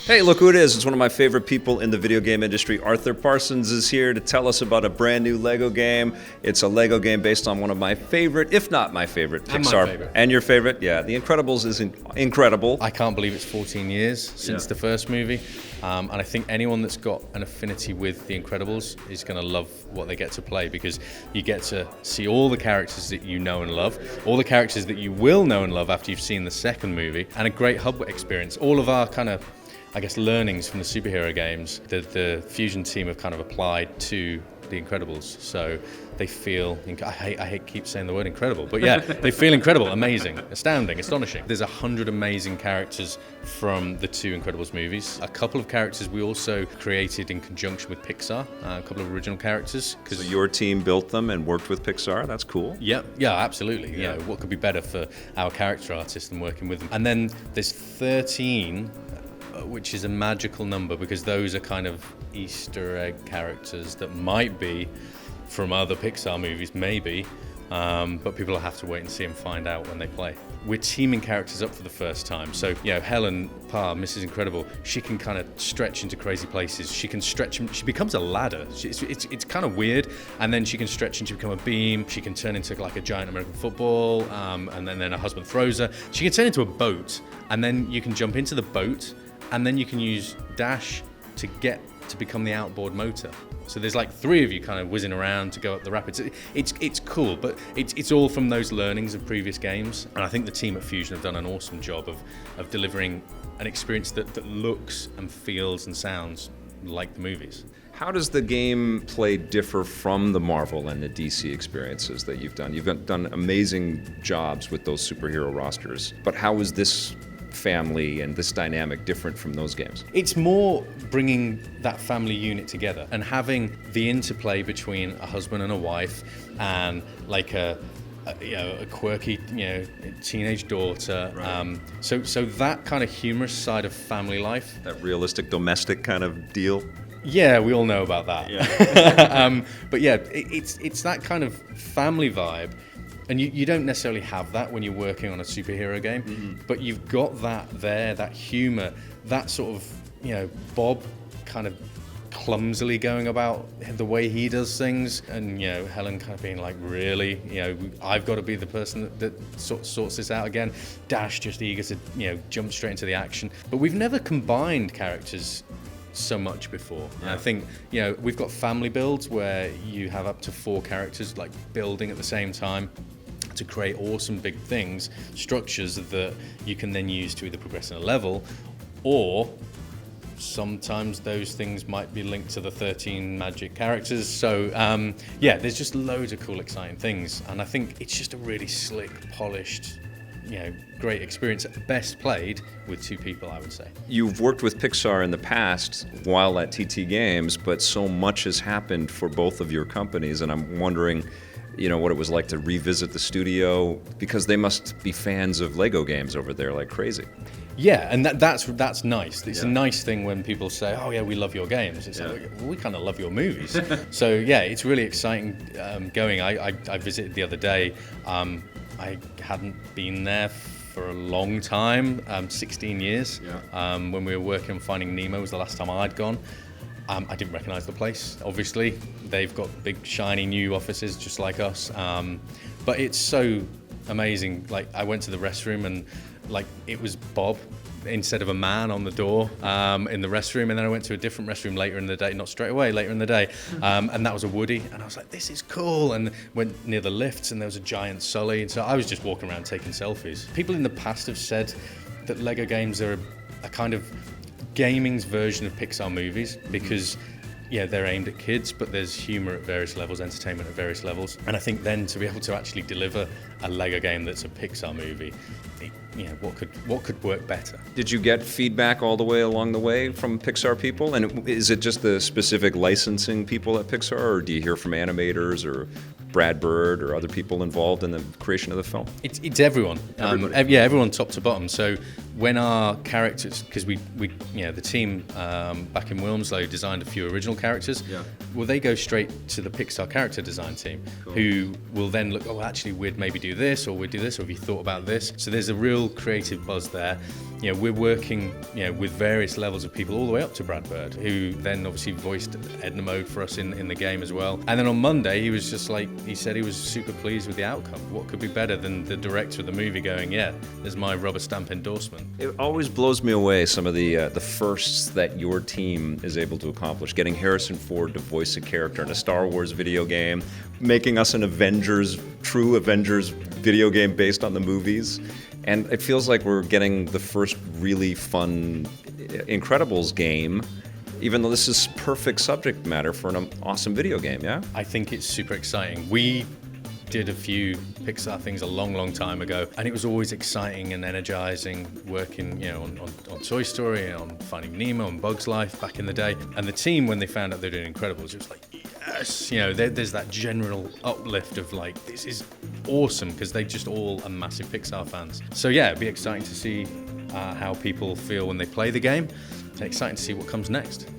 Hey, look who it is. It's one of my favorite people in the video game industry. Arthur Parsons is here to tell us about a brand new Lego game. It's a Lego game based on one of my favorite, if not my favorite, Pixar. My favorite. And your favorite? Yeah, The Incredibles is incredible. I can't believe it's 14 years since the first movie. And I think anyone that's got an affinity with The Incredibles is going to love what they get to play, because you get to see all the characters that you know and love, all the characters that you will know and love after you've seen the second movie, and a great hub experience. All of our kind of, I guess, learnings from the superhero games, the Fusion team have kind of applied to The Incredibles. So they feel, I hate keep saying the word incredible, but yeah, they feel incredible, amazing, astounding, astonishing. There's 100 amazing characters from the two Incredibles movies. A couple of characters we also created in conjunction with Pixar, a couple of original characters. So your team built them and worked with Pixar? That's cool. Yeah, absolutely. Yeah. You know, what could be better for our character artists than working with them? And then there's 13, which is a magical number, because those are kind of Easter egg characters that might be from other Pixar movies, maybe, but people will have to wait and see and find out when they play. We're teaming characters up for the first time. So, you know, Helen Parr, Mrs. Incredible, she can kind of stretch into crazy places. She can stretch, she becomes a ladder. It's kind of weird. And then she can stretch into become a beam. She can turn into like a giant American football, and then her husband throws her. She can turn into a boat, and then you can jump into the boat, and then you can use dash to get to become the outboard motor. So there's like 3 of you kind of whizzing around to go up the rapids. It's cool, but it's all from those learnings of previous games. And I think the team at Fusion have done an awesome job of delivering an experience that looks and feels and sounds like the movies. How does the gameplay differ from the Marvel and the DC experiences that you've done? You've done amazing jobs with those superhero rosters, but how is this family and this dynamic different from those games? It's more bringing that family unit together and having the interplay between a husband and a wife, and like a quirky, teenage daughter. Right. So that kind of humorous side of family life. That realistic domestic kind of deal. Yeah, we all know about that. Yeah. But yeah, it's that kind of family vibe. And you don't necessarily have that when you're working on a superhero game, but you've got that there, that humor, that sort of, Bob kind of clumsily going about the way he does things, and, Helen kind of being like, really, I've got to be the person that sorts this out again. Dash just eager to, jump straight into the action. But we've never combined characters so much before. Yeah. And I think, we've got family builds where you have up to 4 characters like building at the same time to create awesome big things, structures that you can then use to either progress in a level, or sometimes those things might be linked to the 13 magic characters. So there's just loads of cool, exciting things. And I think it's just a really slick, polished, great experience, best played with 2 people, I would say. You've worked with Pixar in the past while at TT Games, but so much has happened for both of your companies, and I'm wondering, what it was like to revisit the studio, because they must be fans of Lego games over there like crazy. Yeah, and that's nice. It's a nice thing when people say, "Oh yeah, we love your games." It's like, well, we kind of love your movies. So yeah, it's really exciting going. I visited the other day. I hadn't been there for a long time, 16 years. Yeah. When we were working on Finding Nemo was the last time I'd gone. I didn't recognize the place, obviously. They've got big, shiny new offices just like us. But it's so amazing. Like, I went to the restroom and it was Bob instead of a man on the door in the restroom. And then I went to a different restroom later in the day, not straight away, later in the day. And that was a Woody. And I was like, this is cool. And went near the lifts and there was a giant Sully. And so I was just walking around taking selfies. People in the past have said that Lego games are a kind of gaming's version of Pixar movies, because they're aimed at kids, but there's humor at various levels, entertainment at various levels. And I think then to be able to actually deliver a Lego game that's a Pixar movie, what could work better? Did you get feedback all the way along the way from Pixar people? And is it just the specific licensing people at Pixar, or do you hear from animators or Brad Bird or other people involved in the creation of the film? It's everyone. Everyone top to bottom. So when our characters, because we the team back in Wilmslow designed a few original characters. Yeah. Well, they go straight to the Pixar character design team, Cool. who will then look, oh, actually, we'd maybe do this, or we'd do this, or have you thought about this? So there's a real creative buzz there. We're working, with various levels of people all the way up to Brad Bird, who then obviously voiced Edna Mode for us in the game as well. And then on Monday, he was just like, he said he was super pleased with the outcome. What could be better than the director of the movie going, yeah, there's my rubber stamp endorsement. It always blows me away, some of the firsts that your team is able to accomplish. Getting Harrison Ford to voice a character in a Star Wars video game, making us an true Avengers video game based on the movies. And it feels like we're getting the first really fun Incredibles game, even though this is perfect subject matter for an awesome video game, yeah? I think it's super exciting. We did a few Pixar things a long time ago, and it was always exciting and energizing working, on Toy Story, on Finding Nemo, and Bug's Life back in the day. And the team, when they found out they're doing Incredibles, it was like, yes, there's that general uplift of like, this is awesome, because they just all are massive Pixar fans. So yeah, it'd be exciting to see how people feel when they play the game. It's exciting to see what comes next.